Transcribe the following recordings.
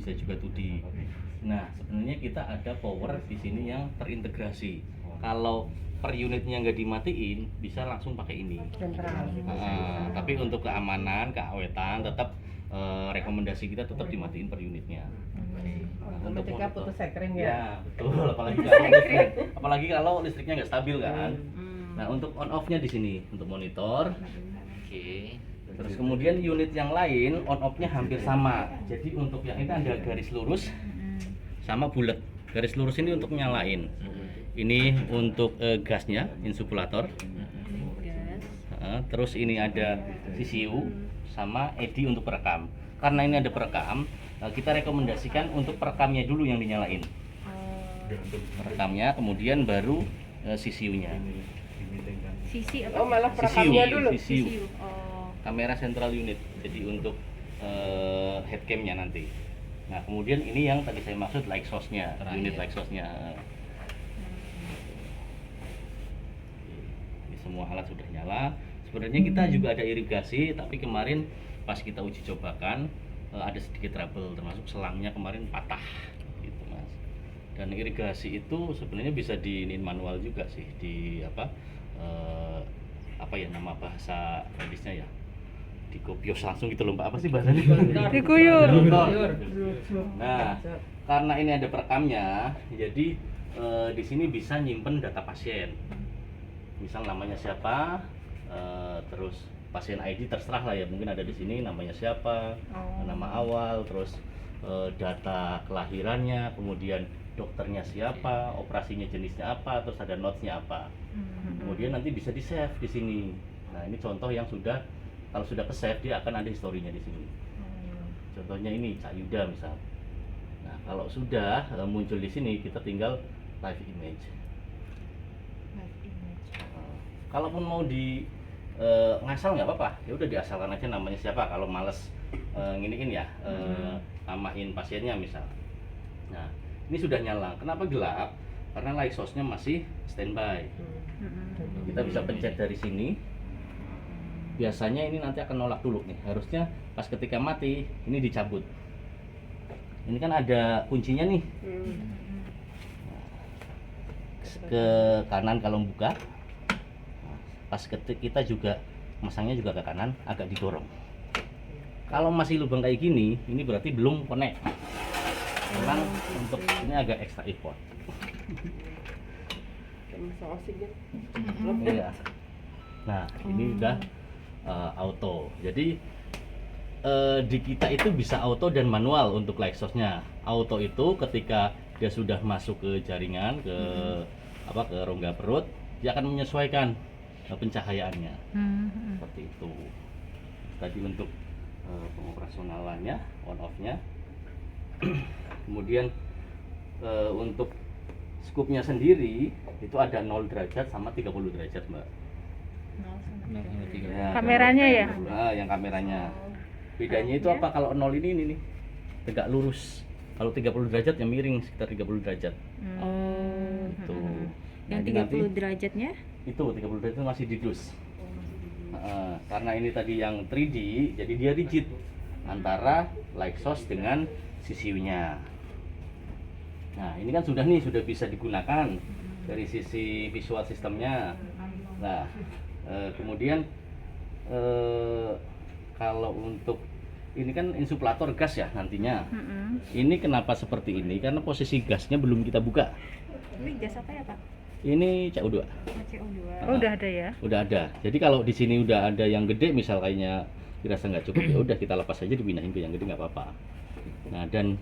bisa juga 2D. Nah, sebenarnya kita ada power di sini yang terintegrasi. Kalau per unitnya nggak dimatiin, bisa langsung pakai ini. Tapi untuk keamanan, keawetan, tetap rekomendasi kita tetap dimatiin per unitnya. Untuk putus sekring ya. Ya, betul. Apalagi kalau listriknya nggak stabil kan. Nah, untuk on off-nya di sini untuk monitor. Oke. Terus kemudian unit yang lain on off-nya hampir sama. Jadi untuk yang ini ada garis lurus sama bulat. Garis lurus ini untuk nyalain. Ini untuk gasnya, insulator. Terus ini ada CCU sama ED untuk perekam. Karena ini ada perekam, kita rekomendasikan untuk perekamnya dulu yang dinyalain. Perekamnya, kemudian baru CCU-nya. Sisi apa? Oh, malah perekamnya dulu. CCU. Kamera central unit. Jadi untuk headcam-nya nanti. Nah, kemudian ini yang tadi saya maksud light source-nya, unit light source-nya. Ini semua alat sudah nyala. Sebenarnya kita juga ada irigasi, tapi kemarin pas kita uji cobakan ada sedikit trouble, termasuk selangnya kemarin patah, gitu mas. Dan irigasi itu sebenarnya bisa diinin manual juga sih, di apa ya nama bahasa medisnya ya, dikopios langsung gitu loh mbak, apa sih bahasanya? Diguyur. Nah, karena ini ada perekamnya, jadi di sini bisa nyimpen data pasien. Misal namanya siapa, terus pasien ID terserah lah ya, mungkin ada di sini namanya siapa, nama awal, terus data kelahirannya, kemudian dokternya siapa, operasinya jenisnya apa, terus ada notes-nya apa. Kemudian nanti bisa di-save di sini. Nah, ini contoh yang sudah, kalau sudah ke-save dia akan ada historinya di sini. Contohnya ini Cak Yuda misal. Nah, kalau sudah muncul di sini, kita tinggal live image. Kalaupun mau di ngasal nggak apa-apa, ya udah diasalkan aja namanya siapa. Kalau males nginiin ya, namain pasiennya misal. Nah, ini sudah nyala. Kenapa gelap? Karena light source-nya masih standby. Kita bisa pencet dari sini. Biasanya ini nanti akan nolak dulu nih. Harusnya pas ketika mati ini dicabut. Ini kan ada kuncinya nih. Ke kanan kalau buka. Pas ketika kita juga masangnya juga ke kanan, agak didorong. Kalau masih lubang kayak gini, ini berarti belum connect. Memang untuk ini agak extra effort. Iya. Nah, ini udah auto. Jadi di kita itu bisa auto dan manual untuk light source-nya. Auto itu ketika dia sudah masuk ke jaringan, ke ke rongga perut, dia akan menyesuaikan pencahayaannya. Seperti itu. Tadi untuk pengoperasionalannya, on off-nya. Kemudian untuk scope-nya sendiri itu ada 0 derajat sama 30 derajat mbak. Ya, Kameranya ya? Yang kameranya. Bedanya itu apa? Kalau 0 ini nih tegak lurus. Kalau 30 derajat yang miring sekitar 30 derajat. Itu. Yang 30 derajatnya? Itu 30 derajat itu masih didus. Karena ini tadi yang 3D, jadi dia rigid antara light source dengan CCU-nya. Nah, ini kan sudah bisa digunakan dari sisi visual sistemnya. Nah, kemudian kalau untuk ini kan insulator gas ya nantinya. Ini kenapa seperti ini? Karena posisi gasnya belum kita buka. Ini gas apa ya Pak? Ini CO2. CO2. Oh, udah ada ya? Udah ada. Jadi kalau di sini udah ada yang gede, misal kayaknya dirasa nggak cukup, ya udah kita lepas aja, dipindahin ke yang gede nggak apa-apa. Nah, dan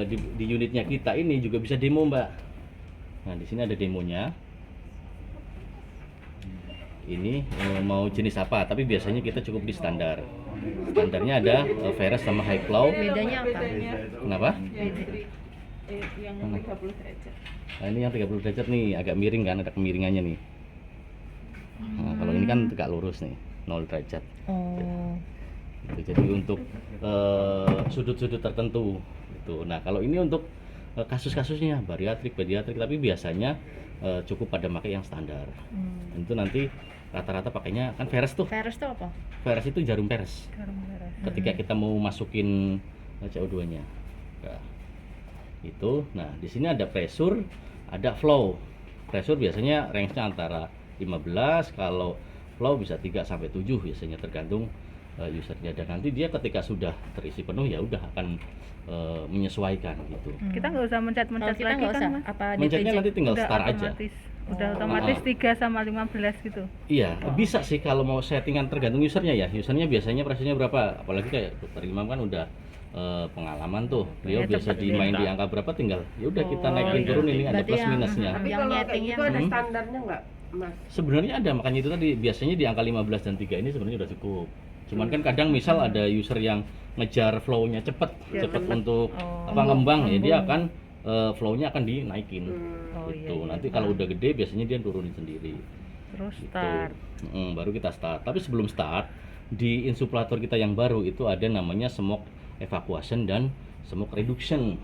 di unitnya kita ini juga bisa demo mbak. Nah, di sini ada demonya. Ini mau jenis apa? Tapi biasanya kita cukup di standar. Standarnya ada Veres sama High Flow. Bedanya apa? Kenapa? Yang 30 derajat. Nah, ini yang 30 derajat nih, agak miring kan, ada kemiringannya nih. Nah, kalau ini kan tegak lurus nih, 0 derajat. Jadi untuk sudut-sudut tertentu gitu. Nah, kalau ini untuk kasus-kasusnya bariatrik, pediatrik, tapi biasanya cukup pada pakai yang standar. Itu nanti rata-rata pakainya kan Veres tuh. Veres itu apa? Veres itu jarum peres. Jarum peres. Ketika kita mau masukin CO2-nya. Nah, itu. Nah, di sini ada pressure, ada flow. Pressure biasanya range-nya antara 15, kalau flow bisa 3 sampai 7 biasanya tergantung usernya, dan nanti dia ketika sudah terisi penuh ya udah akan menyesuaikan gitu. Kita nggak usah mencet-mencet Kita lagi nggak kan, usah Mas? apa Mencetnya nanti tinggal Udah start aja. otomatis. Udah Oh. otomatis 3 sama 15 gitu. Iya, bisa sih kalau mau settingan tergantung usernya ya. Usernya biasanya pressure-nya berapa? Apalagi kayak Dokter Imam kan udah pengalaman tuh. Beliau Ya, biasa cepet dimain dia. di angka berapa tinggal. Ya udah kita Oh, naikin iya. turun ini ada Berarti plus yang- minusnya. Tapi Yang kalau kayak nyetingnya gitu ada Hmm. standarnya nggak, Mas? Sebenarnya ada, makanya itu tadi biasanya di angka 15 dan 3 ini sebenarnya udah cukup. Cuman kan kadang misal ada user yang ngejar flow-nya cepet, Ya, cepet cepet. untuk Oh. ngembang ya dia Embung. akan flow-nya akan dinaikin. Oh, Gitu. iya, iya. Nanti kalau udah gede biasanya dia turunin sendiri. Terus Gitu. start. Baru kita start. Tapi sebelum start, di insulator kita yang baru itu ada namanya smoke evacuation dan smoke reduction.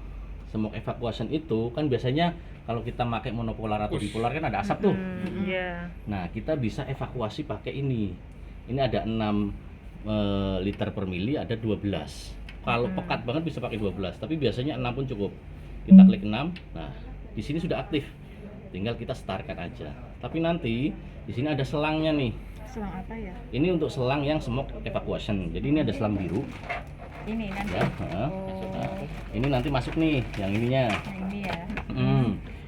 Smoke evacuation itu kan biasanya kalau kita pakai monopolar atau bipolar kan ada asap tuh. Iya. Nah, kita bisa evakuasi pakai ini. Ini ada 6 liter per mili, ada 12. Kalau pekat banget bisa pakai 12, tapi biasanya 6 pun cukup. Kita klik 6. Nah, di sini sudah aktif. Tinggal kita startkan aja. Tapi nanti di sini ada selangnya nih. Selang apa ya? Ini untuk selang yang smoke evacuation. Jadi ini ada selang biru Ini nanti. ya. Nah, ini nanti masuk nih yang ininya. Nah, ini ya.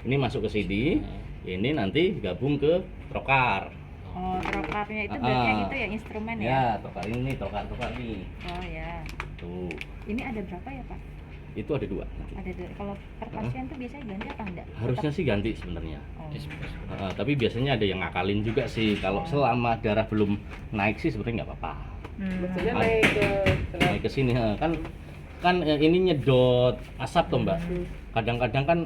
Ini masuk ke sini. Ini nanti gabung ke trokar. Oh, trokarnya itu berarti yang itu ya instrumen ya? Ya, trokar ini, trokar nih. Oh ya. Tuh, Ini ada berapa ya, Pak? itu ada 2 nanti. Ada dua. Kalau per pasien tuh biasanya ganti apa enggak? Harusnya sih ganti sebenarnya. Oh. Tapi biasanya ada yang ngakalin juga sih. Kalau selama darah belum naik sih sebenarnya nggak apa-apa. Maksudnya Ah. naik ke Naik ke sini kan ini nyedot asap tuh Mbak. Kadang-kadang kan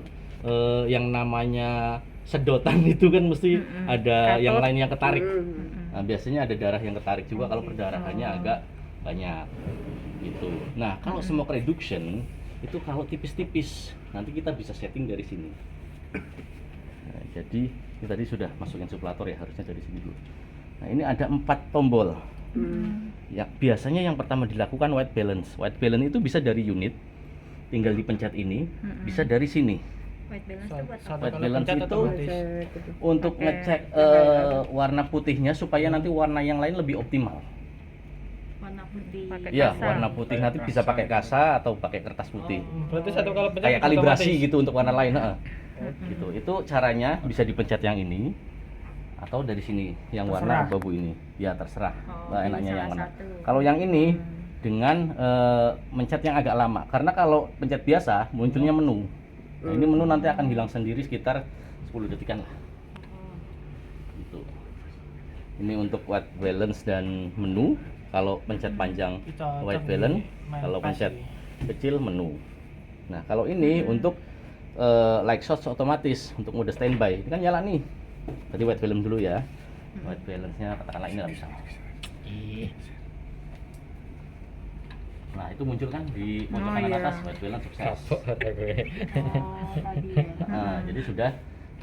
yang namanya sedotan itu kan mesti ada yang Katut. lain yang ketarik. Hmm. Nah, biasanya ada darah yang ketarik juga kalau perdarahannya agak banyak gitu. Nah, kalau smoke reduction itu kalau tipis-tipis nanti kita bisa setting dari sini. Nah, jadi ini tadi sudah masuk insulator ya, harusnya dari sini dulu. Nah, ini ada 4 tombol. Ya, biasanya yang pertama dilakukan white balance. White balance itu bisa dari unit, tinggal dipencet ini, bisa dari sini. White balance itu buat apa? Satu White kali balance pencet itu otomatis. untuk Pakai ngecek warna putihnya supaya nanti warna yang lain lebih optimal. Warna putih. Pakai Iya, kasa. warna putih nanti bisa pakai kasa atau pakai kertas putih. Berarti satu kali pencet Kayak kalibrasi otomatis. gitu untuk warna lain, heeh. Gitu. Itu caranya bisa dipencet yang ini atau dari sini yang warna Terserah. abu-abu ini. Ya terserah. Oh, Nah, pilih enaknya yang salah mana. satu. Kalau yang ini dengan mencet yang agak lama. Karena kalau pencet biasa munculnya menu. Nah, ini menu nanti akan hilang sendiri sekitar 10 detikan lah. Gitu. Ini untuk white balance dan menu. Kalau pencet panjang Kita white cari balance, main kalau pasti. pencet kecil menu. Nah, kalau ini untuk light source otomatis untuk mode standby. Ini kan nyala nih. Tadi white balance dulu ya. White balance-nya katakanlah ini lah misalnya. Nah, itu muncul kan di pojok Oh, kanan iya. atas white balance sukses. Oh, tadi ya. Nah, jadi sudah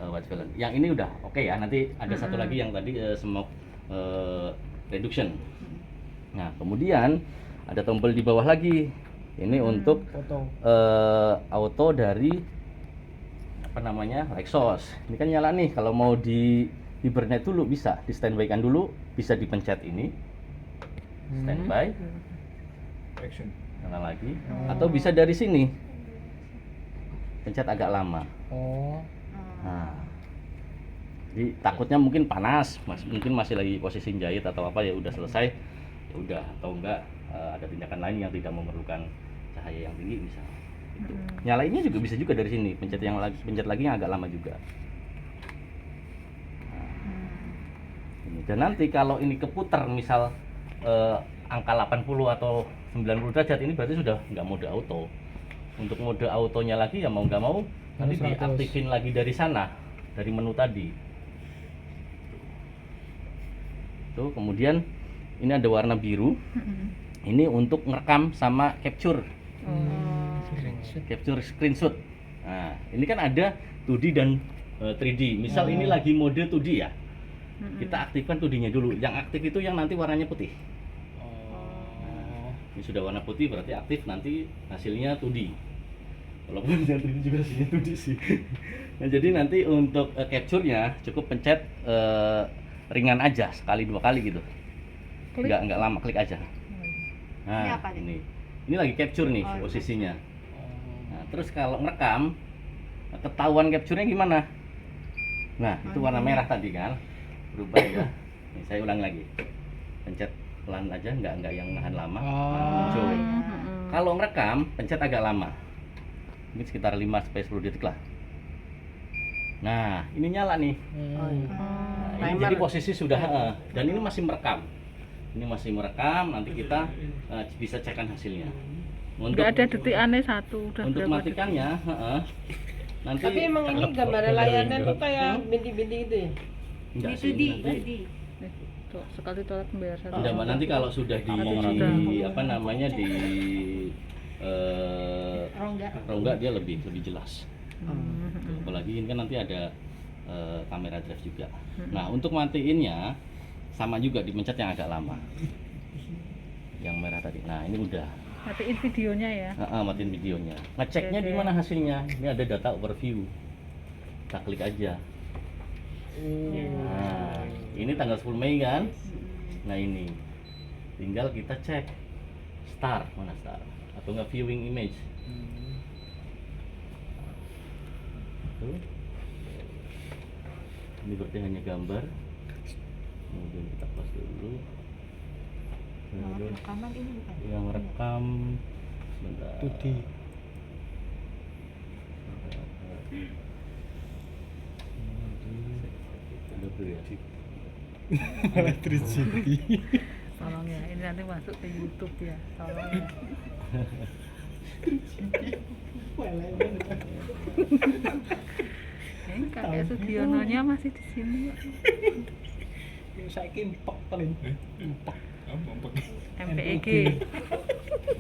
white balance. Yang ini udah oke ya. Nanti ada satu lagi yang tadi smoke reduction. Nah, kemudian ada tombol di bawah lagi. Ini untuk Foto. auto dari apa namanya exhaust. Ini kan nyala nih. Kalau mau di hibernate dulu bisa, di standby kan dulu, bisa dipencet ini standby, Action. nyala lagi, atau bisa dari sini pencet agak lama. Oh. Nah, jadi takutnya mungkin panas, mungkin masih lagi posisi jahit atau apa ya udah selesai, ya udah, atau enggak ada tindakan lain yang tidak memerlukan cahaya yang tinggi misalnya. Gitu. Nyalainnya juga bisa juga dari sini, pencet lagi yang agak lama juga. Nah, ini. Dan nanti kalau ini keputar misal angka 80 atau 90 derajat ini berarti sudah nggak mode auto. Untuk mode autonya lagi ya mau nggak mau nanti Harus 100. diaktifin lagi dari sana, dari menu tadi. Tuh, kemudian ini ada warna biru. Ini untuk ngerekam sama capture screenshot. Nah, ini kan ada 2D dan 3D. Misal ini lagi mode 2D ya. Kita aktifkan 2D-nya dulu. Yang aktif itu yang nanti warnanya putih. Oh. Ini sudah warna putih berarti aktif, nanti hasilnya 2D. Walaupun yang 3D juga hasilnya 2D sih. Nah, jadi nanti untuk capture-nya cukup pencet ringan aja, sekali 2 kali gitu. Klik. Nggak lama, klik aja. Nah, Ini apa nih? ini lagi capture nih Oh, posisinya. Nah, terus kalau ngerekam ketahuan capture-nya gimana? Nah, itu warna merah tadi kan. Berubah ya. Nih, saya ulang lagi. Pencet pelan aja, nggak yang nahan lama. Nah, muncul. Kalau ngerekam, pencet agak lama. Mungkin sekitar 5-10 detik lah. Nah, ini nyala nih. Nah, ini Timer. jadi posisi sudah dan ini masih merekam. Ini masih merekam, nanti kita bisa cekkan hasilnya. Nggak ada detikannya satu, udah Untuk berapa matikannya, nanti Tapi emang ini gambar layarnya tuh kayak bintik-bintik gitu ya? enggak Itu sih, di, nanti detik? Nih, tuh, sekali tolak membayar satu. enggak, Mbak, nanti kalau sudah di apa namanya di rongga dia lebih jelas. Apalagi ini kan nanti ada kamera drive juga. Nah, untuk matiinnya sama juga dipencet yang agak lama. Yang merah tadi. Nah, ini udah. Matiin videonya ya. Matiin videonya. Ngeceknya di mana hasilnya? Ini ada data overview. Kita klik aja. Nah, ini tanggal 10 Mei kan? Nah, ini. Tinggal kita cek start, mana start? Atau enggak viewing image. Tuh. Ini berarti hanya gambar. Kemudian kita close dulu. Terus Rekaman ini bukan? yang rekam sebentar. 2D. Electricity. Tolong ya, ini nanti masuk ke YouTube ya. Tolong ya. Ini kakek Sugiononya masih di sini kok. Saiki empek paling. Empek. MPEG.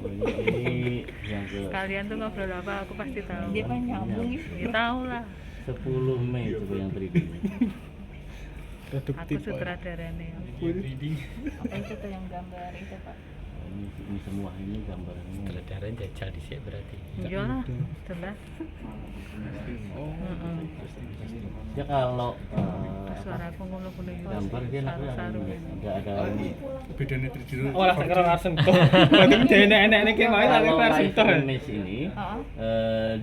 Ini yang ke Kalian tuh ngobrol apa aku pasti tahu. Dia kan nyambung ya. Ya tahu lah. 10 Mei coba yang 3D. Aku Produktif. sutradaranya. Apa itu tuh yang gambar itu Pak? Ini semua ini gambarnya. Darah jajal dhisik berarti. Iyalah, jelas. Ya kalau Suara aku ngono-ngono itu. gambar dia Saru-saru. enggak ada ini. Bedane 3D. Oh, lah sekarang langsung tuh. Berarti dene enek-enek ki mau Kalau langsung live tuh. image ini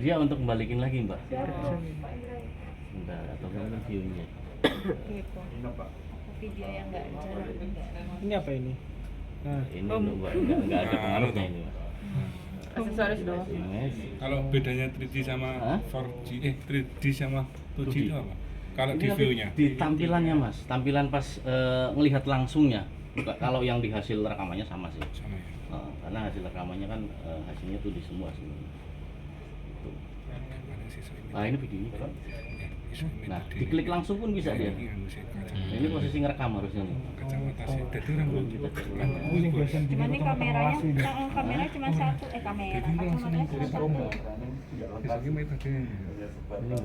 dia untuk kembalikin lagi, Mbak. Bentar, atau kan viewnya. Gitu. Video yang enggak jalan. Ini apa ini? Nah, Ini enggak ada pengaruhnya ini, Mbak. Aksesoris dong. Image. Kalau bedanya 3D sama Hah? 4G, 3D sama 2G 2D. itu apa? Kalau Ini di nanti view-nya. di tampilannya, Mas, tampilan pas ngelihat langsungnya. Kalau yang di hasil rekamannya sama sih. Sama ya. Karena hasil rekamannya kan hasilnya tuh di semua sebenarnya. Tuh. Gimana sih soal ini? Ah, ini videonya kan. Ya, isu ini Nah, tadi. diklik langsung pun bisa dia. Ini anu sih, Nah, ini posisi ngerekam harusnya nih. kacamata sih. Dadi orang belum kita kan. Cuman ini kameranya, kamera cuma satu, kamera. Kacamatanya cuma satu. Besoknya main tadi.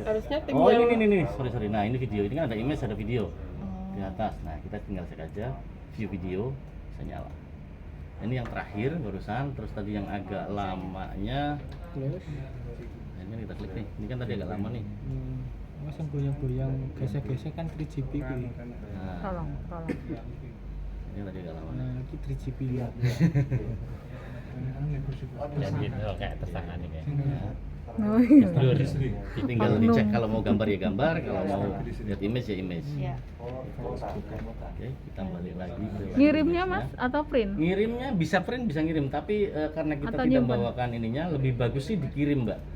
Harusnya tim Oh, yang ini. Sorry. Nah, ini video. Ini kan ada image, ada video di atas. Nah, kita tinggal cek aja view video, bisa nyala. Ini yang terakhir barusan, terus tadi yang agak lamanya. Nah, ini kita klik nih. Ini kan tadi agak lama nih. Masang goyang-goyang gesek-gesek kan 3GP kuwi. Nah, Tolong. ini tadi agak lama. Nah, iki 3GP ya. Jadi kayak tersangani kayak. Oh iya. Blur. Tinggal dicek kalau mau gambar ya gambar, kalau mau lihat image ya image. Ya. Oke, kita balik lagi ke Ngirimnya image-nya. Mas atau print? Ngirimnya bisa print, bisa ngirim, tapi karena kita Atau tidak nyimpen? bawakan ininya, lebih bagus sih dikirim, Mbak.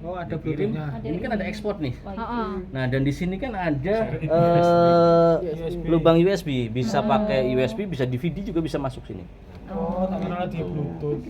Oh, ada Dikirim. Bluetooth-nya. Ini kan ada ekspor nih. Heeh. Nah, dan di sini kan ada lubang USB, bisa pakai USB, bisa DVD juga bisa masuk sini. Oh, tak kenal di Bluetooth.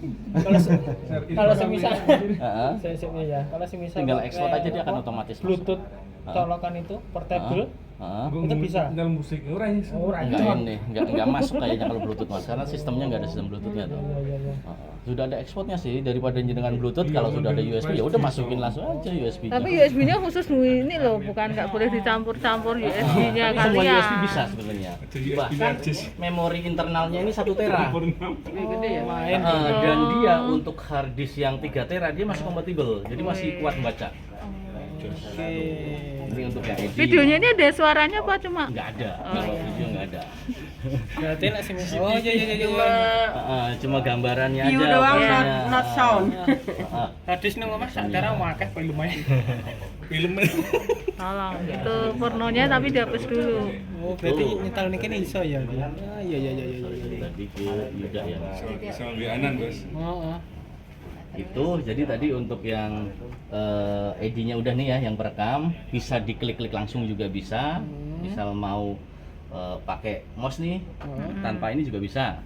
Kalau semisal Heeh. saya ya. Kalau semisal Tinggal pakai ekspor aja dia akan apa, otomatis masuk. Bluetooth Ah. colokan itu portable Heeh. Itu bisa. Tinggal musik orang ini. Enggak masuk kayaknya kalau Bluetooth Mas, karena sistemnya enggak ada sistem Bluetooth-nya tuh. Heeh. Sudah ada ekspornya sih daripada dengan Bluetooth. Kalau sudah ada USB ya udah masukin langsung aja USB-nya. Tapi USB-nya khusus ini loh, bukan nggak boleh dicampur-campur USB-nya Tapi kali semua ya. USB bisa sebenarnya. Bahkan memori internalnya ini 1 tera. Gede ya. Main. Dan dia untuk hard disk yang 3 tera dia masih kompatibel. Jadi masih kuat membaca. Oke. Ini untuk yang edit. Videonya ini ada suaranya apa cuma? Enggak ada. Oh, Kalau iya. video enggak ada. Berarti lah sih. Oh iya iya iya. Cuma gambarannya View aja. doang, biasanya. not sound. Hadis nang Mas, sekarang akeh paling lumayan. Film. Tolong, itu pornonya tapi dihapus dulu. Oh, berarti nyetel niki iso ya. Iya iya iya iya. Tadi ke Yuda ya. Sama Bianan, Bos. Oh. Itu jadi tadi untuk yang ED-nya udah nih ya, yang perekam bisa diklik-klik langsung juga bisa. Misal mau pakai mouse nih tanpa ini juga bisa.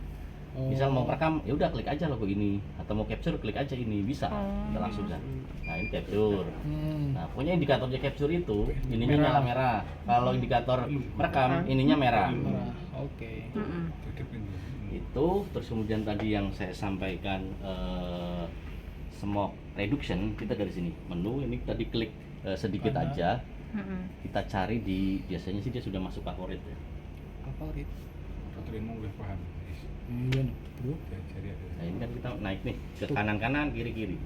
Misal mau perekam ya udah klik aja logo ini, atau mau capture klik aja ini bisa. Kita langsung kan. Nah, ini capture. Nah, pokoknya indikatornya capture itu ininya nyala merah. Kalau indikator merekam ininya merah. Oke. Itu terus kemudian tadi yang saya sampaikan smoke reduction, kita dari sini menu ini tadi klik sedikit aja, kita cari di, biasanya sih dia sudah masuk favorit ya. Favorit. Terima udah paham. Iya, bro. Cari ada. Nah ini kan kita naik nih ke kanan kiri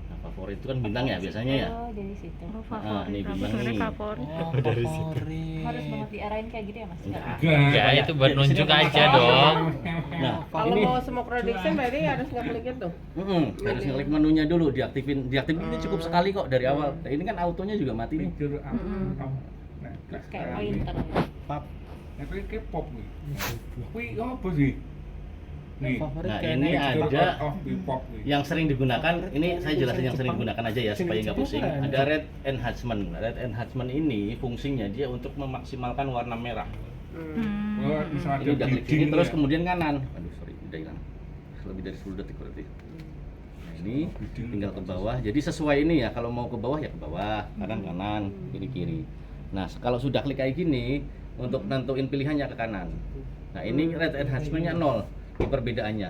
nah favorit itu kan bintang ya biasanya ya. Oh, dari situ. Oh, Nah, ini favorit. bintang Sebenarnya nih. favorit. Oh, Dari situ. favorit. Harus banget diarahin kayak gitu ya, Mas? Enggak. Ya itu buat nunjuk aja dong. Nah Kalau ini mau smoke reduction berarti harus ngeklik itu. harus ngeklik menunya dulu, diaktifin ini cukup sekali kok dari awal. Nah, ini kan autonya juga mati nih. Picture up. Kayak pointer. Pap. Nah, kayak pop nih. Wih, apa sih? Nih. Favorit Nah, kayaknya ini itu. ada Off di pop nih. yang sering digunakan, ini saya jelasin yang sering digunakan aja ya supaya nggak pusing. Ada red enhancement. Red enhancement ini fungsinya dia untuk memaksimalkan warna merah. Oh, misalnya Ini udah klik bleeding sini terus ya. kemudian kanan. Aduh sorry udah hilang. Lebih dari 10 detik berarti. Nah, ini tinggal ke bawah. Jadi sesuai ini ya, kalau mau ke bawah ya ke bawah, kanan, kiri kiri. Nah kalau sudah klik kayak gini, untuk nentuin pilihannya ke kanan. Nah ini red enhancement-nya 0. Ini perbedaannya.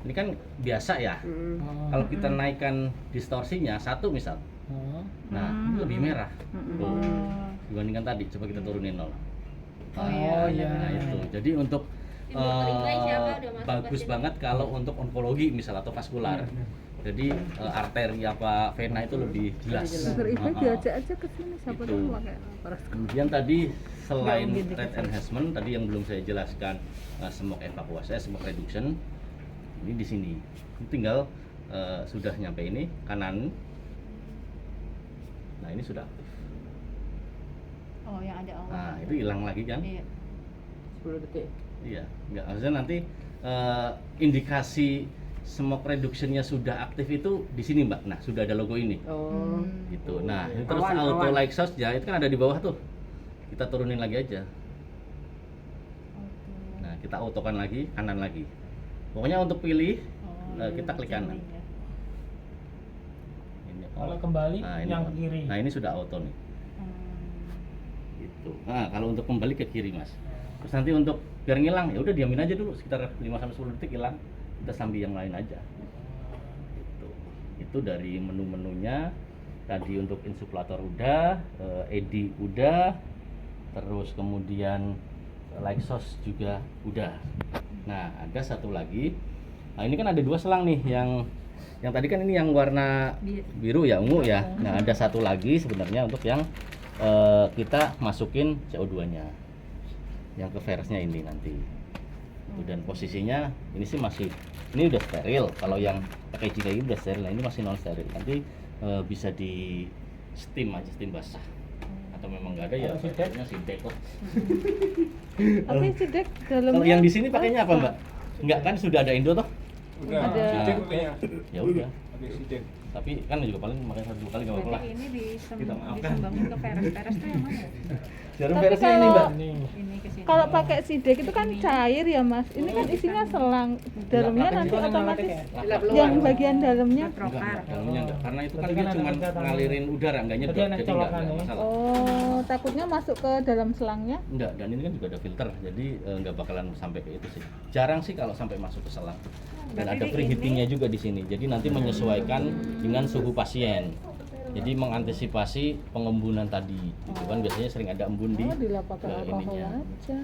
Ini kan biasa ya. Kalau kita naikkan distorsinya 1 misal. Nah, ini lebih merah. Tuh. Dibandingkan tadi, coba kita turunin 0. Oh iya. Nah, itu. Jadi untuk bagus banget kalau untuk onkologi misal atau vaskular. Jadi arteri apa vena itu lebih jelas. Diajak aja ke sini siapa Itu. tahu pakai paras. Kemudian tadi selain red enhancement tadi yang belum saya jelaskan smoke evakuasi, smoke reduction. Ini di sini. Ini tinggal sudah nyampe ini kanan. Nah, ini sudah aktif. Oh, yang ada awal. Nah, itu hilang lagi kan? Iya. 10 detik. Iya, enggak maksudnya nanti indikasi smoke reduction-nya sudah aktif itu di sini, Mbak. Nah, sudah ada logo ini. Oh. Gitu. Nah, ini terus Awan, auto awan. light source ya, itu kan ada di bawah tuh. Kita turunin lagi aja. Nah, kita autokan lagi, kanan lagi. Pokoknya untuk pilih kita klik kanan. Ini Kalau kembali Nah, ini yang on. ke kiri. Nah, ini sudah auto nih. Gitu. Nah, kalau untuk kembali ke kiri, Mas. Terus nanti untuk biar ngilang ya udah diamin aja dulu sekitar 5 sampai 10 detik hilang. Kita sambil yang lain aja. Gitu. Itu dari menu-menunya. Tadi untuk insuflator udah, ED udah, terus kemudian light source juga udah. Nah, ada satu lagi. Nah, ini kan ada 2 selang nih yang tadi kan ini yang warna biru ya, ungu ya. Nah, ada satu lagi sebenarnya untuk yang kita masukin CO2-nya. Yang ke verse-nya ini nanti. Itu dan posisinya ini sih masih ini udah steril. Kalau yang packaging kayak gini udah steril. Nah, ini masih non steril. Nanti bisa di steam aja, steam basah. Atau memang nggak ada ya pakainya sintek kok. Tapi sidik Kalau dalamnya yang di sini pakainya apa, Mbak? Enggak kan sudah ada Indo toh? Udah. Ada. Cek ya. Ya udah. Presiden. Tapi kan juga paling makan 1-2 kali nggak apa-apa lah. Berarti ini Kita maafkan. disumbangin ke peres-peres tuh yang mana? Jarum Tapi peresnya ini kalau- mbak. Ini ke sini. Kalau pakai sidek itu kan cair ya mas. Ini kan isinya selang. Dalamnya makanya nanti itu kan yang otomatis ngelatih Dilap luar. yang bagian dalamnya. Prokar. Dalamnya enggak, karena itu kan Tadi dia kan cuma ada kelihatan. ngalirin udara, enggak nyedot, Tadi ada jadi colokan enggak ya. masalah. Oh, takutnya masuk ke dalam selangnya. Enggak, dan ini kan juga ada filter, jadi enggak bakalan sampai ke itu sih. Jarang sih kalau sampai masuk ke selang. Dan Berarti ada ini- preheatingnya juga di sini. Jadi nanti menyesuaikan dengan suhu pasien. Jadi mengantisipasi pengembunan tadi. Itu kan biasanya sering ada embun di Oh, dilap pakai ke alkohol ininya. aja.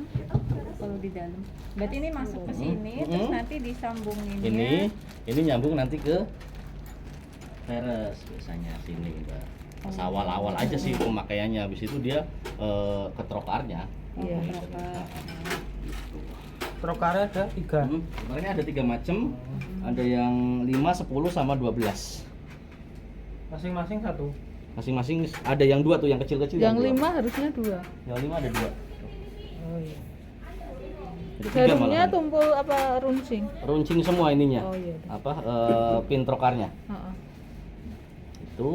Kalau di dalam. Berarti ini masuk ke sini, terus nanti disambunginnya. Ini nyambung nanti ke peres biasanya sini mbak. Pas awal-awal aja sih pemakaiannya, habis itu dia ke trokarnya. Iya. Prokar. Trokarnya ada 3. Sebenarnya ada 3 macam, ada yang 5, 10 sama 12. Masing-masing 1. Masing-masing ada yang 2 tuh yang kecil-kecil. Yang dua. 5 harusnya 2. Yang 5 ada 2. Oh iya. Jadi 3 Jarumnya malahan. tumpul apa runcing? Runcing semua ininya. Oh iya. Apa pin trokarnya. Heeh. Itu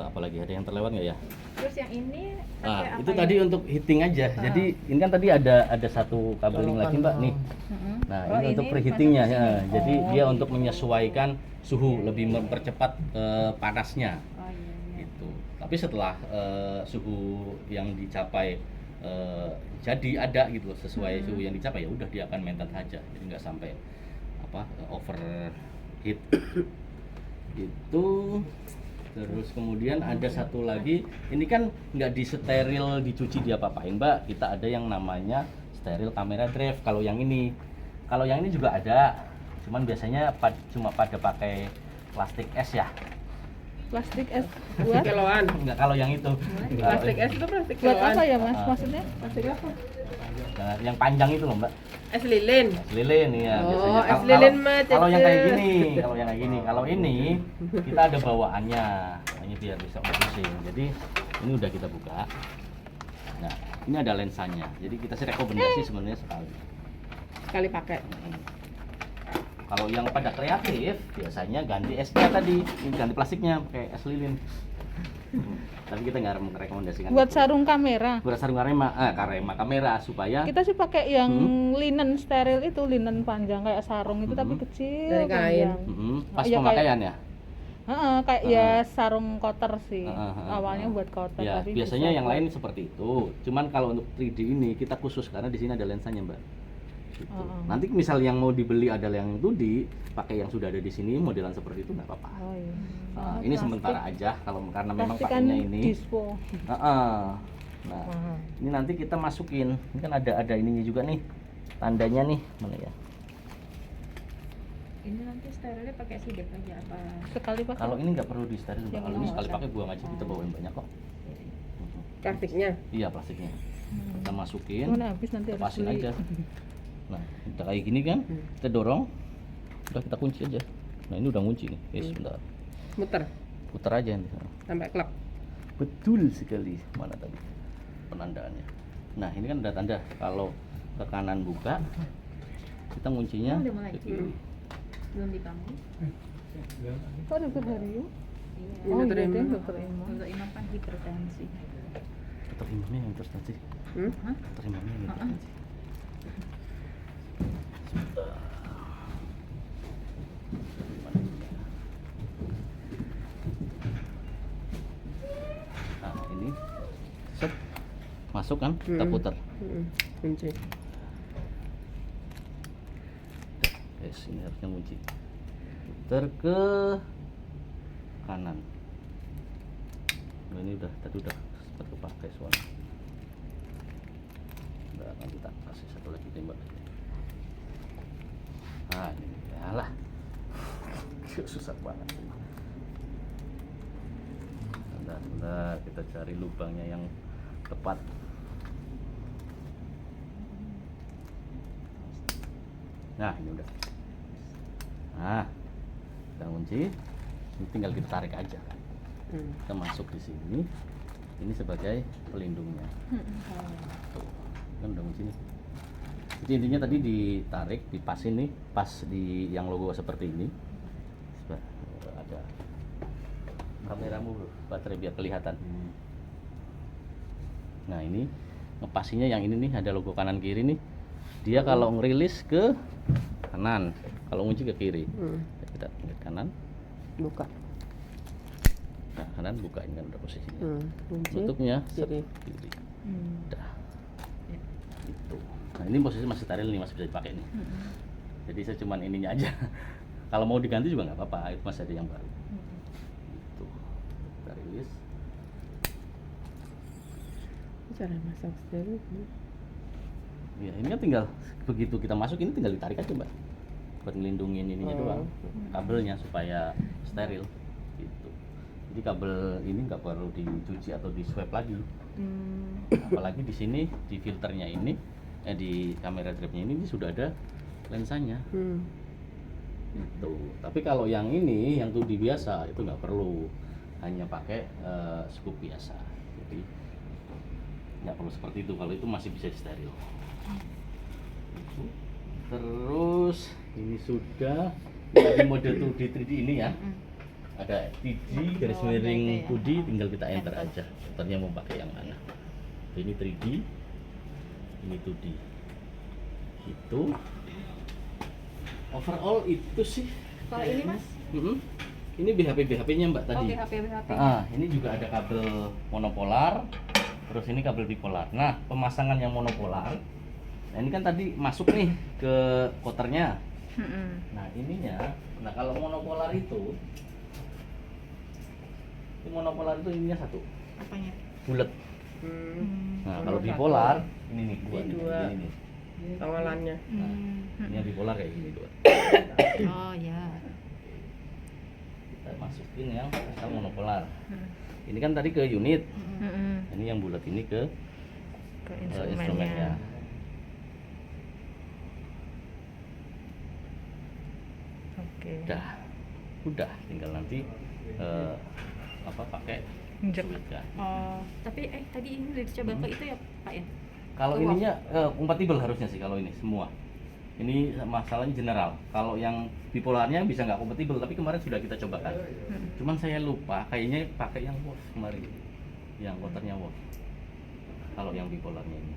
apalagi ada yang terlewat nggak ya? Terus yang ini pakai Nah, apa itu ya? tadi untuk heating aja. Jadi ini kan tadi ada satu kabeling lagi Mbak nih. Heeh. Nah, Oh, ini untuk ini preheatingnya masuk ke ya. sini. Jadi Oh, dia untuk menyesuaikan suhu, lebih mempercepat panasnya. Oh iya, iya. Gitu. Tapi setelah suhu yang dicapai jadi ada gitu loh, sesuai suhu yang dicapai ya udah dia akan maintain aja. Jadi nggak sampai overheat. Itu terus kemudian ada satu lagi, ini kan nggak disteril dicuci diapa-apain Mbak, kita ada yang namanya steril kamera drive. Kalau yang ini juga ada, cuman biasanya cuma pada pakai plastik es ya. Plastik es buat Kiloan. Enggak, kalau yang itu Plastik es itu plastik buat kiloan. apa ya mas? Ah. Maksudnya? Plastik apa? Nah, yang panjang itu loh Mbak, Es lilin. es lilin ya Oh, biasanya. es lilin mah Kalau yang kayak cece. gini, kalau ini kita ada bawaannya, ini biar bisa pusing. Jadi ini udah kita buka. Nah, ini ada lensanya. Jadi kita sih rekomendasi sebenarnya sekali. Sekali pakai. Kalau yang pada kreatif biasanya ganti esnya tadi, ini ganti plastiknya pakai es lilin. Tapi kita nggak merekomendasikan Buat itu. sarung kamera. Buat sarung kamera supaya Kita sih pakai yang linen steril itu, linen panjang kayak sarung itu tapi kecil. Dari kain. panjang. pas Iya, pemakaian ya. Heeh, kayak ya sarung kotor sih. Heeh. Awalnya buat kotor Ya, tapi biasanya bisa yang buat- lain seperti itu. Cuman kalau untuk 3D ini kita khusus karena di sini ada lensanya, Mbak. Gitu. Heeh. Nanti misal yang mau dibeli ada yang 2D, pakai yang sudah ada di sini modelan seperti itu nggak apa-apa. Oh iya. Nah, Oh, ini plastik. sementara aja kalau karena memang Plastik kan pakainya ini. dispo. Heeh. Nah, Mahal. ini nanti kita masukin. Ini kan ada ininya juga nih. Tandanya nih, mana ya? Ini nanti sterilnya pakai sidik aja apa? Sekali pakai. Kalau ini nggak perlu di steril, Mbak. Yang Kalau ini ini sekali nggak pakai buang aja, kita bawain banyak kok. Plastiknya. Iya, plastiknya. Kita masukin. Cuman habis nanti harus Lepasin beli. aja. Nah, udah kayak gini kan, kita dorong, udah kita kunci aja. Nah, ini udah kunci nih. Yes, bentar. Muter Putar aja nih. sampai klep. Betul sekali. Mana tadi penandaannya? Nah, ini kan ada tanda kalau ke kanan buka, kita kuncinya Udah mulai. ke kiri. Belum dipanggil. Kok dokter Haryo? Iya. Oh iya, Dokter dia Imam. dokter Imam. Untuk imam kan hipertensi. Dokter imamnya yang terus tadi. Hmm? Dokter imamnya yang terus Heeh. tadi. Sebentar. Nah, ini set masuk kan, kita putar. Kunci. Yes, ini harusnya kunci. Putar ke kanan. Nah, ini udah tadi udah sempat kepakai soalnya. Udah, nanti kita kasih satu lagi tembak. Ah, ini lah. Susah banget. Bentar, kita cari lubangnya yang tepat. Nah, ini udah. Nah, kita kunci. Ini tinggal kita tarik aja. Kita masuk di sini. Ini sebagai pelindungnya. Tuh, kan udah kunci nih. Jadi intinya tadi ditarik, dipasin nih, pas di yang logo seperti ini. Coba. kameramu bro, baterai biar kelihatan. Nah ini ngepasinya yang ini nih, ada logo kanan kiri nih. Dia kalau ngerilis ke kanan, kalau ngunci ke kiri. Kita lihat kanan, Buka. nah kanan buka, ini kan udah posisinya. Kunci. Tutupnya Kiri. kiri. Udah. Itu. Nah ini posisi masih steril nih, masih bisa dipakai nih. Jadi saya cuman ininya aja. Kalau mau diganti juga nggak apa-apa, itu masih ada yang baru. Itu. Kita rilis. Cara masak steril. Ya, ini kan tinggal begitu kita masuk ini tinggal ditarik aja mbak, buat ngelindungin ininya doang, kabelnya supaya steril gitu. Jadi kabel ini nggak perlu dicuci atau di swab lagi. Apalagi di sini di filternya ini, di kamera trapnya ini sudah ada lensanya. Itu. Tapi kalau yang ini yang 2D biasa itu nggak perlu, hanya pakai scoop biasa. Jadi nggak perlu seperti itu, kalau itu masih bisa steril. Terus ini sudah di mode 2D 3D ini ya, ada 3D garis miring 2D, tinggal kita enter aja enternya mau pakai yang mana. Ini 3D, ini 2D. Itu overall itu sih. Kalau ini mas? Ini BHP-nya mbak tadi. Oke, HP. Ini juga ada kabel monopolar, terus ini kabel bipolar. Nah, pemasangan yang monopolar, nah ini kan tadi masuk nih ke koternya. Nah ininya, nah kalau monopolar itu ininya satu, Apanya? bulat. Nah kalau bipolar ini nih Dua. ini nih. Awalannya. Nah, ini yang bipolar kayak gini dua. Oh ya. Kita masukin yang asal monopolar. Ini kan tadi ke unit. Ini yang bulat ini ke instrumennya. Oke. Udah tinggal nanti pakai Injek. switch kan. Oh, tapi tadi ini udah dicoba ke itu ya Pak ya? Kalau Wow. ininya kompatibel harusnya sih kalau ini semua. Ini masalahnya general. Kalau yang bipolarnya bisa nggak kompatibel, tapi kemarin sudah kita cobakan. Cuman saya lupa, kayaknya pakai yang Wolf kemarin, yang koternya Wolf. Kalau yang bipolarnya ini.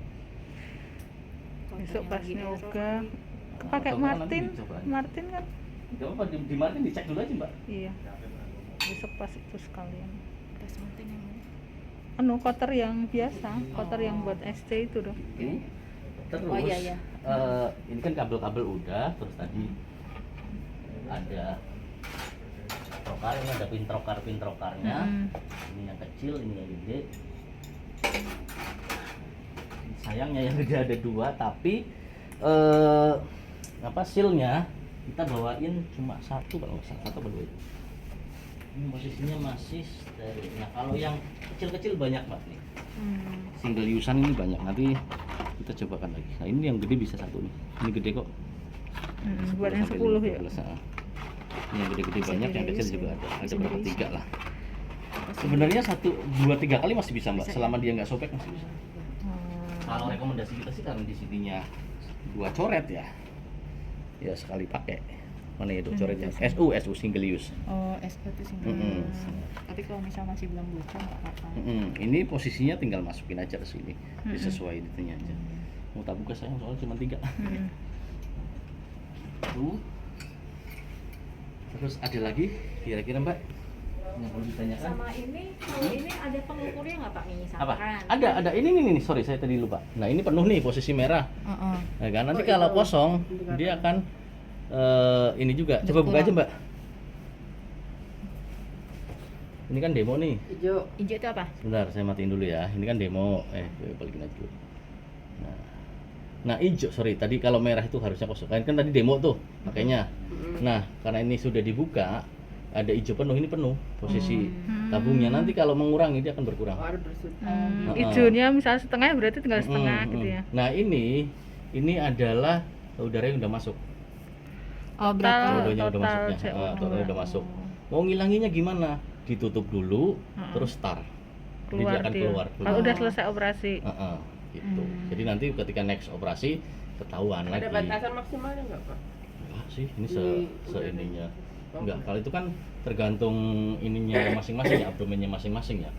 Besok pas Lagi error yoga lagi. pakai Atau nanti Martin. dicoba aja. Martin kan? Gak apa-apa, di Martin dicek dulu aja mbak. Iya. Besok pas itu sekalian. Tes Martin yang mana? Anu koter yang biasa, koter yang buat ST itu dong. Terus Oh, iya. ini kan kabel-kabel udah, terus tadi ada trokar, ini ada pin-trokarnya. Ini yang kecil, ini yang gede. Sayangnya yang gede ada dua, tapi sealnya kita bawain cuma satu kalau nggak salah, satu atau dua. Ini posisinya masih steril. Nah kalau yang kecil-kecil banyak mbak nih, single usean ini banyak, nanti kita cobakan lagi. Nah ini yang gede bisa satu nih, ini gede kok. Buat yang 10 ya. Ini yang gede-gede banyak, yang kecil juga ada berapa, 3 lah. Sebenarnya 1, 2, 3 kali masih bisa mbak, selama dia nggak sobek masih bisa. Kalau rekomendasi kita sih karena di sininya 2 coret ya, ya sekali pakai. Mana itu coretnya? SU single use. Oh, SP itu single use. Tapi kalau misalnya masih belum bocor nggak apa-apa. Ini posisinya tinggal masukin aja ke sini, disesuai itunya aja. Mau tak buka sayang soalnya cuma 3. Tuh. Terus ada lagi kira-kira mbak yang perlu ditanyakan? Sama ini, kalau ini ada pengukurnya nggak Pak? Misalkan. Apa? Ada ini nih, sorry saya tadi lupa. Nah ini penuh nih posisi merah. Nah kan nanti kalau kosong dia akan ini juga. Coba buka aja mbak. Ini kan demo nih. Hijau. Hijau itu apa? Sebentar saya matiin dulu ya. Ini kan demo. Balikin aja dulu. Nah hijau, sorry tadi kalau merah itu harusnya kosong. Kan tadi demo tuh pakainya. Nah karena ini sudah dibuka, ada hijau penuh, ini penuh posisi tabungnya. Nanti kalau mengurangi dia akan berkurang. Ada bersud. Hijaunya misalnya setengah berarti tinggal setengah gitu ya. Nah ini adalah udara yang udah masuk. Oh, berarti Udah masuknya. Totalnya udah masuk. Mau ngilanginya gimana? Ditutup dulu, terus start. Jadi dia akan keluar. Kalau udah selesai operasi. Gitu. Jadi nanti ketika next operasi ketahuan lagi. Ada batasan maksimalnya nggak Pak? Enggak sih, ini ininya. Enggak, kalau itu kan tergantung ininya masing-masing ya, abdomennya masing-masing ya.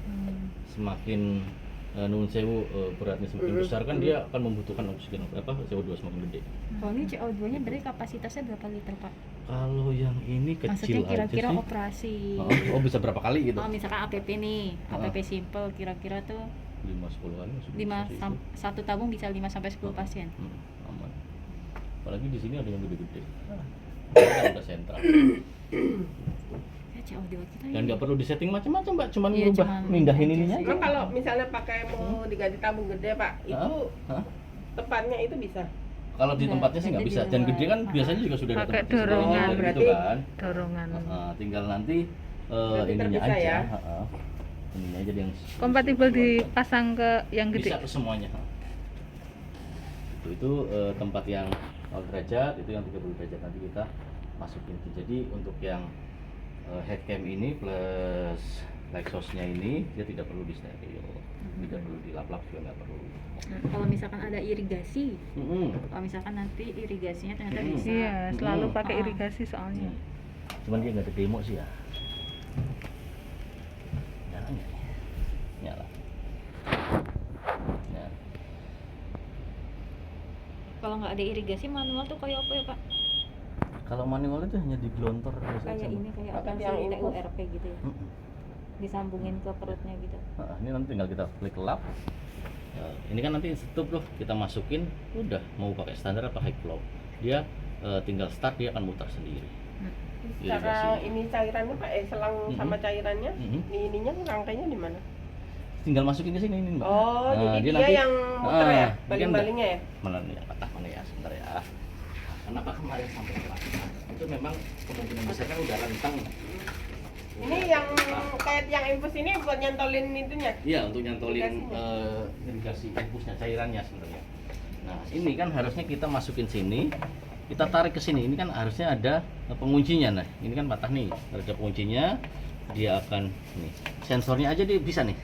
Semakin nun sewu beratnya semakin besar kan dia akan membutuhkan oksigen CO2 semakin gede. Oh, ini CO2-nya berarti kapasitasnya berapa liter, Pak? Kalau yang ini Maksudnya kecil kira-kira aja sih. operasi. Oh, bisa berapa kali gitu? Oh, misalkan APP nih, APP simple kira-kira tuh 5-10 kali masuk. 1 tabung bisa 5 sampai 10 pasien. Aman. Apalagi di sini ada yang gede-gede. Kan udah sentral. Ya CO2 kita Dan ini. nggak perlu disetting macam-macam, Mbak. Cuman Iya, ngubah, cuman mindahin aja ininya sih. aja. Emang kalau misalnya pakai mau diganti tabung gede Pak, itu Hah? tempatnya itu bisa. Kalau di Nggak, tempatnya sih nggak nanti bisa. di Dan luar. gede kan biasanya juga sudah ada Pakai tempat sebelumnya dorongan. dari Berarti- itu kan. Dorongan. Tinggal nanti Berarti ininya terpisah aja. ya? Ininya aja yang Kompatibel dipasang ke yang gede. bisa ke semuanya. Itu tempat yang 0 derajat, itu yang 30 derajat nanti kita masukin. Jadi untuk yang headcam ini plus light source-nya ini dia tidak perlu di stereo, tidak perlu dilap-lap juga nggak perlu. Kalau misalkan ada irigasi, Mm-mm. kalau misalkan nanti irigasinya ternyata bisa. Iya, selalu pakai Ah. irigasi soalnya. Cuman dia nggak ada demo sih ya. Nyala nggak nih? Nyala. Ya. Kalau nggak ada irigasi manual tuh kayak apa ya, Pak? Kalau manual itu hanya digelontor biasa Kayak aja. ini kayak Pakai apa yang sih infus. TURP gitu ya. Mm-mm. Disambungin ke perutnya gitu. Nah, ini nanti tinggal kita klik lap. Ini kan nanti stop loh, kita masukin, udah mau pakai standar apa high flow. Dia tinggal start, dia akan mutar sendiri. Cara Irigasi. ini cairannya Pak, selang sama cairannya, Mhm. ininya rangkainya di mana? Tinggal masukin ke sini ini, Mbak. Oh, Nah, jadi dia nanti- yang muter ya, dia kan baling-balingnya ya? Mana nih yang patah mana ya, sebentar ya. Kenapa kemarin sampai patah? Itu memang kemungkinan besar kan udah rentang. Ini yang kayak yang infus ini buat nyantolin itunya. Iya, untuk nyantolin Irigasinya. irigasi infusnya, cairannya sebenarnya. Nah, ini kan harusnya kita masukin sini, kita tarik ke sini. Ini kan harusnya ada penguncinya. Nah, ini kan patah nih. Ada penguncinya, dia akan nih. Sensornya aja dia bisa nih.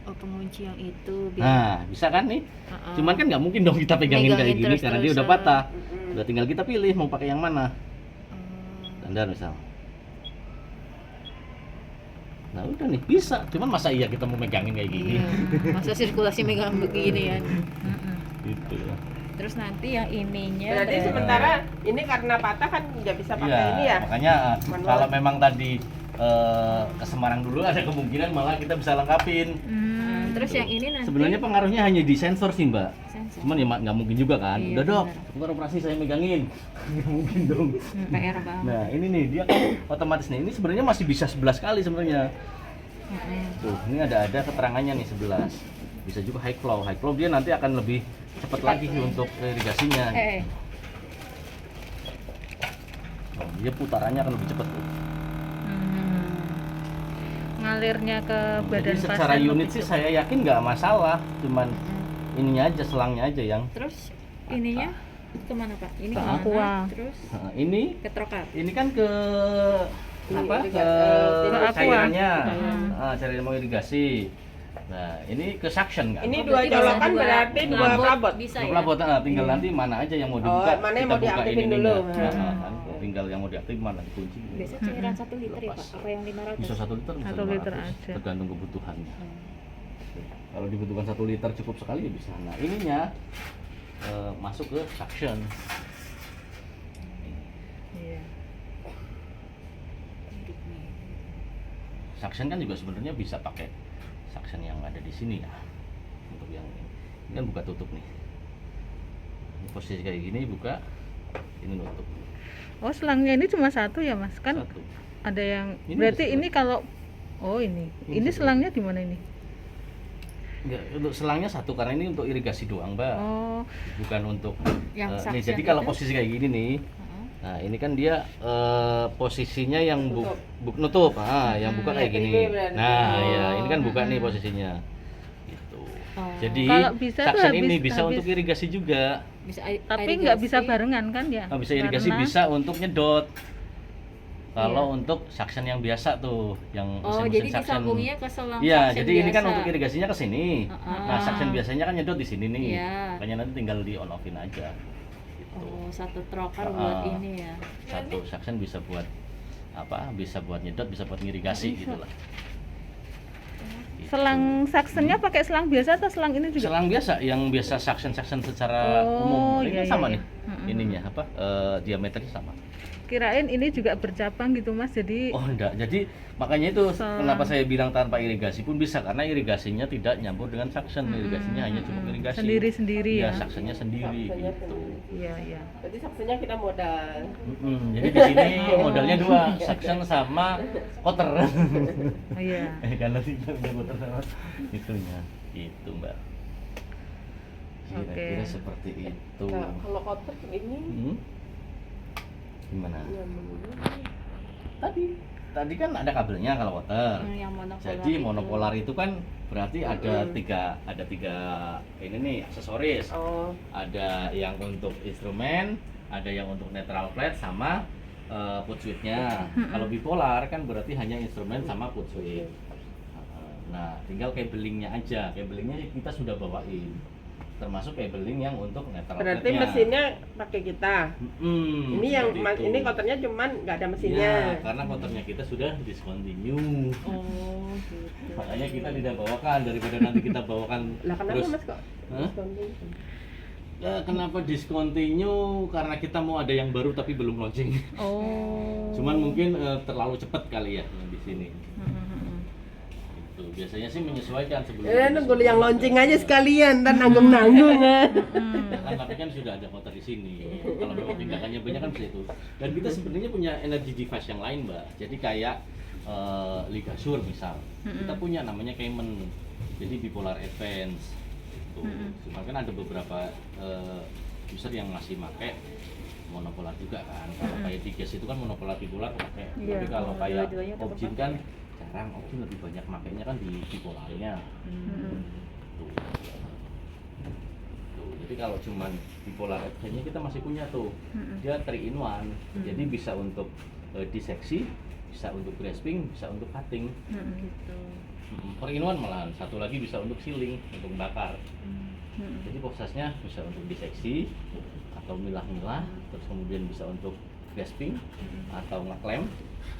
Oh, pengunci yang itu Nah, bisa kan nih? Ah, ah. Cuman kan nggak mungkin dong kita pegangin kayak Megangin gini karena dia udah terus-terusan. patah. Mm-mm. Udah tinggal kita pilih mau pakai yang mana. Hmm. Standar misal. Nah, udah nih bisa. Cuman masa iya kita mau megangin kayak gini? Iya. Masa sirkulasi megang begini ya. Gitu ya. Terus nanti yang ininya Berarti sementara ini karena patah kan nggak bisa pakai Iya, ini ya? makanya Manual. kalau memang tadi ke Semarang dulu ada kemungkinan malah kita bisa lengkapin. terus yang ini nanti Sebenarnya pengaruhnya hanya di sensor sih, Mbak. sensor. Cuman ya nggak mungkin juga kan. Iya, Udah dok, benar. bukan operasi saya megangin. Nggak mungkin dong. PR banget. Nah ini nih dia kan otomatis nih. Ini sebenarnya masih bisa 11 kali sebenarnya. Tuh, ini ada keterangannya nih 11. Bisa juga high flow. High flow dia nanti akan lebih cepat lagi untuk irigasinya. Oh, dia putarannya akan lebih cepat tuh. Ngalirnya ke badan Jadi secara pasien unit lebih sih cepat. saya yakin nggak masalah, cuman ininya aja selangnya aja yang Terus ininya kemana Pak? Ini Ke kemana? aqua. Terus ini ke trokat. ini kan ke apa juga, ke aqua. cairannya, Hmm. cairan mau irigasi. Nah ini ke suction kan. Ini Oh, dua berarti colokan bisa berarti dua pelabot pelabot. Bisa Untuk ya? pelabot, tinggal nanti mana aja yang mau Oh, dibuka, mana yang kita mau bukain diaktifin ininya. dulu. Kan, tinggal yang mau diaktifin mana dikunci. Biasa cairan 1 liter ya Pak? Lepas. Apa yang 500? Bisa 1 liter, bisa 1 liter 500, aja. tergantung kebutuhannya. Kalau dibutuhkan 1 liter cukup sekali ya bisa. Nah ininya masuk ke suction. Iya. Suction kan juga sebenarnya bisa pakai suction yang ada di sini ya. Untuk yang ini kan buka tutup nih. Ini posisi kayak gini buka, ini nutup. Oh, selangnya ini cuma satu ya, Mas? Kan Satu. ada yang Ini berarti ada ini kalau oh ini Ini satu. selangnya di mana ini? Enggak, untuk selangnya satu karena ini untuk irigasi doang, Mbak. Oh, Bukan untuk Yang nih. suction Jadi kalau itu? posisi kayak gini nih, nah ini kan dia posisinya yang Nutup. nutup, yang buka kayak Iya, gini. ini berarti. Nah, ya Oh, ini kan buka nih posisinya. Gitu. Oh. Jadi Kalau bisa tuh suction ini habis- bisa habis- untuk irigasi juga. Bisa tapi nggak bisa barengan kan ya? Bisa irigasi, Karena- bisa untuk nyedot. Kalau Iya. untuk suction yang biasa tuh, yang Oh, mesin-mesin jadi suction. disambungnya ke selang Iya, suction jadi ini kan biasa. untuk irigasinya ke sini. Ah. Nah, suction biasanya kan nyedot di sini nih. Iya. Makanya nanti tinggal di on offin aja. Gitu. gitu. Oh, satu troker Ah, buat ini ya. Satu suction bisa buat apa? Bisa buat nyedot, bisa buat ngirigasi gitu lah. Gitu. Selang suctionnya pakai selang biasa atau selang ini juga? Selang biasa, yang biasa suction secara Oh, umum ini iya, sama iya, nih. iya. Ininya apa? Diameternya sama. Kirain ini juga bercabang gitu Mas, jadi Oh enggak, jadi makanya itu Selang. kenapa saya bilang tanpa irigasi pun bisa, karena irigasinya tidak nyampur dengan suction, irigasinya hanya cukup irigasi sendiri-sendiri ya. suctionnya sendiri Suctionnya gitu. sendiri. Iya, iya. Jadi saksinya kita modal. Jadi di sini modalnya dua, suction sama koter. Oh iya. Karena tidak punya koter sama itunya, itu Mbak. Kira-kira Oke. seperti itu. Nah, kalau kotor ini Hmm? Gimana? nyambung. Tadi kan ada kabelnya kalau water. Yang monopolar. Jadi itu. monopolar itu kan berarti ada tiga ini nih aksesoris. Oh, Ada yang untuk instrumen, ada yang untuk neutral flat sama put switch-nya. Kalau bipolar kan berarti hanya instrumen sama put switch. Nah, tinggal cabling-nya aja. Cabling-nya kita sudah bawain. Termasuk cabling yang untuk neutral berarti flat-nya. mesinnya pakai kita. Mm-mm, Ini yang seperti itu. ini kotornya cuman nggak ada mesinnya. Ya, karena kotornya kita sudah discontinue. Oh, gitu. Makanya kita tidak bawakan, daripada nanti kita bawakan Lah kenapa terus. Mas kok? Hah? discontinue? Ya, kenapa discontinue? Karena kita mau ada yang baru tapi belum launching. Oh. Cuman mungkin terlalu cepat kali ya yang di sini. Mm-mm. Itu biasanya sih menyesuaikan sebelum. Nunggu yang launching aja sekalian, dan nanggung-nanggung. Kan tapi kan sudah ada kotor di sini. Kalau memang tindakannya banyak kan bisa itu. Dan kita sebenarnya punya energy device yang lain, Mbak. Jadi kayak Ligasur misal. Kita punya namanya Cayman. Jadi bipolar advance. Gitu. Cuma kan ada beberapa user yang masih pakai monopolar juga kan. Kalau kayak Diges itu kan monopolar bipolar pakai. Iya. Tapi kalau kayak Dua-duanya tetap Objin kan jarang, Objin lebih banyak makainya kan di bipolarnya. Mm-mm. Tuh. Jadi kalau cuman bipolar advance kita masih punya tuh. Dia 3 in 1. Jadi bisa untuk diseksi, bisa untuk grasping, bisa untuk cutting. Gitu. 4 in 1 malahan. Satu lagi bisa untuk sealing, untuk bakar. Jadi prosesnya bisa untuk diseksi atau milah-milah, terus kemudian bisa untuk grasping atau ngeklem,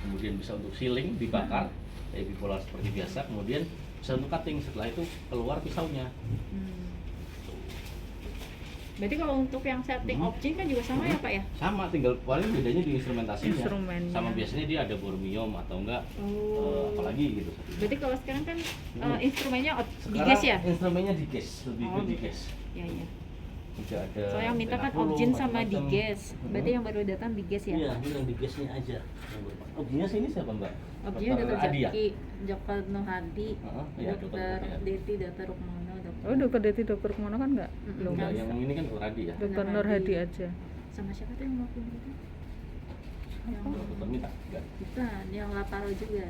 kemudian bisa untuk sealing, dibakar kayak bipolar seperti biasa, kemudian bisa untuk cutting. Setelah itu keluar pisaunya. Berarti kalau untuk yang setting objek kan juga sama ya Pak ya? Sama, tinggal paling bedanya di instrumentasinya. Instrumennya. Sama biasanya dia ada bormium atau enggak apalagi gitu. Berarti kalau sekarang kan instrumennya Sekarang diges ya? instrumennya diges, lebih ke Oh, diges. Iya, iya. Tidak ada. So yang minta kan 50, objin sama macam-macam. diges. Berarti yang baru datang diges ya? Iya, ini yang digesnya aja. Objinnya sini siapa Mbak? Objeknya Dr. Adi ya? Zaki, Dr. Nuhadi, Iya, Dr. Dr. Adi ya. Deti, Dr. Rukmana, Dr. Oh, dokter Deti, dokter kemana kan enggak? Belum. Enggak, yang ini kan Dr. Adi ya. Dokter Nur Nur Hadi. Hadi aja. Sama siapa tuh yang mau pindah itu? Yang Dr. Mita enggak. bukan, yang Laparo juga.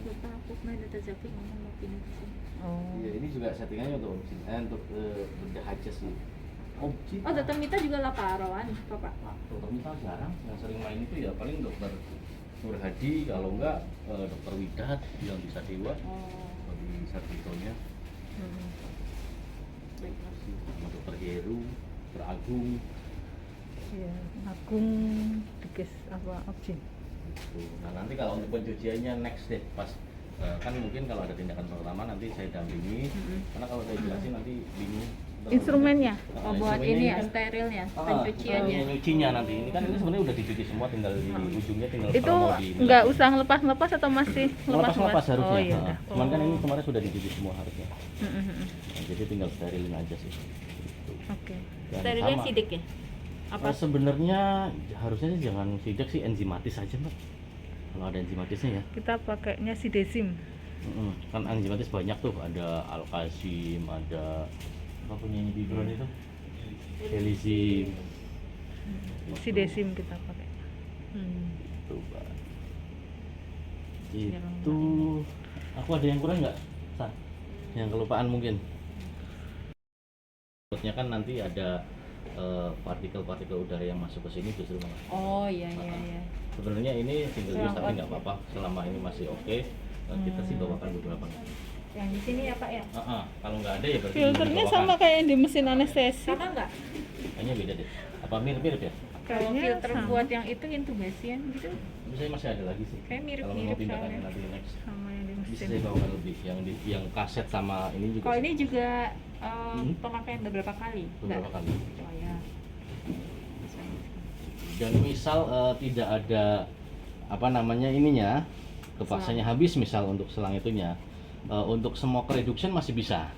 Lupa aku kemarin Dr. Zaki ngomong mau pindah ke sini. Oh. Iya, ini juga settingannya untuk objin, untuk bedah aja sih. Objin. Oh, Dr. Mita juga Laparoan, Bapak. Nah, Dr. Mita jarang, yang sering main itu ya paling Dr. Nur Hadi, kalau enggak Dr. Widat yang bisa dewa, Oh, di Sarjitonya, baiklah. sama Dr. Heru, Dr. Agung. Iya, Agung dikes apa objek. Gitu. Nah nanti kalau untuk pencuciannya next deh, pas kan mungkin kalau ada tindakan pertama nanti saya dampingi, karena kalau saya jelasin nanti bingung. Instrumennya. Oh, buat ini ya, sterilnya, pencuciannya. Nyucinya nanti ini kan ini sebenarnya udah dicuci semua, tinggal di ujungnya tinggal Itu kalau mau di nggak usah ngelepas-ngelepas atau masih lepas harusnya. Oh iya. Nah, udah. cuman kan ini kemarin sudah dicuci semua harusnya. Mm-mm. Nah, jadi tinggal sterilin aja sih. Gitu. Oke. Dan Sterilnya sama. sidik ya? Apa? Sebenarnya harusnya sih jangan sidak sih, enzimatis aja Mbak. Kalau ada enzimatisnya ya. Kita pakainya sidesim. Kan enzimatis banyak tuh, ada alkasim, ada apa punya Bibron itu? Helizim. Sidesim kita pakai. Tuh, Mbak. Itu aku ada yang kurang nggak? Sa? Yang kelupaan mungkin. Maksudnya kan nanti ada partikel-partikel udara yang masuk ke sini justru malah. Oh iya iya iya. Sebenarnya ini single use tapi nggak apa-apa selama ini masih oke. Kita sih bawakan beberapa. Yang di sini ya Pak ya? Kalau nggak ada ya berarti Filternya dibawakan. sama kayak yang di mesin anestesi. Sama nggak? Kayaknya beda deh. Apa mirip-mirip ya? Kalau Kayaknya filter sama. buat yang itu intubasian gitu, Misalnya masih ada lagi sih. kayak Kalau mau mirip-mirip tindakannya soalnya. nanti next. sama yang di Bisa mesin. saya bawakan lebih yang kaset sama ini juga. Kalau sih. ini juga Hmm? pemakaian beberapa kali? Beberapa Enggak? kali. Oh ya. Dan misal tidak ada apa namanya ininya kepasanya habis misal untuk selang itunya, untuk smoke reduction masih bisa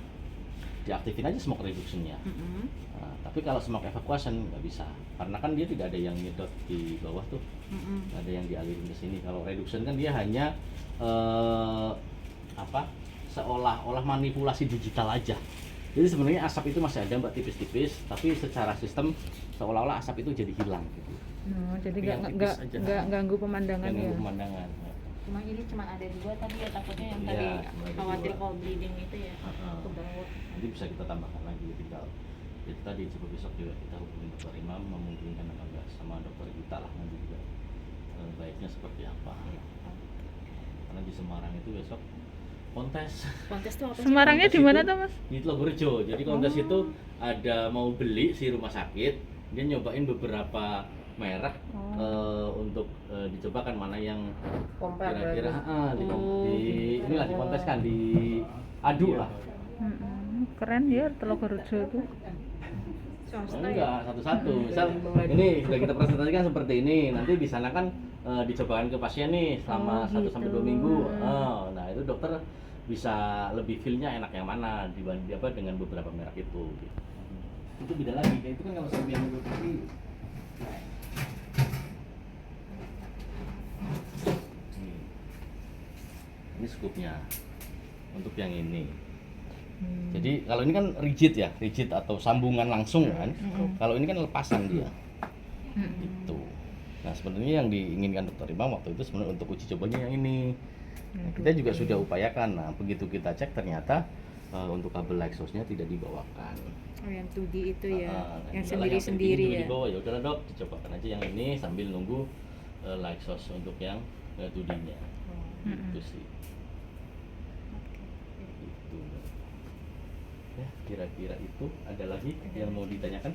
diaktifin aja smoke reductionnya. Mm-mm. Nah, tapi kalau smoke evacuation nggak bisa karena kan dia tidak ada yang nyedot di bawah tuh, Mm-mm. nggak ada yang dialirin ke sini. Kalau reduction kan dia hanya apa seolah-olah manipulasi digital aja. Jadi sebenarnya asap itu masih ada mbak tipis-tipis, tapi secara sistem seolah-olah asap itu jadi hilang gitu. Oh, jadi Tapi yang tipis aja. nggak ganggu pemandangan Yang ya. ganggu pemandangan. Cuma ini cuma ada 2 tadi ya, takutnya yang Iya, tadi cuma ada khawatir 2. kalau bleeding itu ya Heeh. ke bawah. Nanti bisa kita tambahkan lagi tinggal itu tadi coba besok juga kita hubungi dokter Imam memungkinkan apa enggak sama dokter Gita lah nanti juga baiknya seperti apa karena di Semarang itu besok kontes Kontes tuh apa sih? Semarangnya Kontes di mana itu tuh Mas? di Tlogorejo. Jadi kontes itu ada mau beli si rumah sakit dia nyobain beberapa merek untuk dicobakan mana yang Compare kira-kira berarti. inilah dikonteskan di adu lah. Keren ya Tlogorejo tuh. Swasta ya? Enggak, satu-satu. Misal ini sudah kita presentasikan seperti ini. Nanti di sana kan dicobakan ke pasien nih selama 1 sampai 2 minggu. Nah, itu dokter bisa lebih feel-nya enak yang mana dibanding apa dengan beberapa merek itu. Gitu. Itu beda lagi. Kayak itu kan kalau sampai yang tadi. Ini scoopnya untuk yang ini. Jadi kalau ini kan rigid ya, rigid atau sambungan langsung kan. Kalau ini kan lepasan dia. Itu. Nah sebenarnya yang diinginkan dokter Imam waktu itu sebenarnya untuk uji cobanya yang ini. Nah, kita juga sudah upayakan. Nah begitu kita cek ternyata untuk kabel exhaustnya tidak dibawakan. Oh yang 2D itu ya, yang tinggal sendiri-sendiri yang 3D ya. Dibawa ya udahlah dok, dicobakan aja yang ini sambil nunggu light source untuk yang 2D-nya. Itu sih. Itu. Ya, kira-kira itu ada lagi yang mau ditanyakan?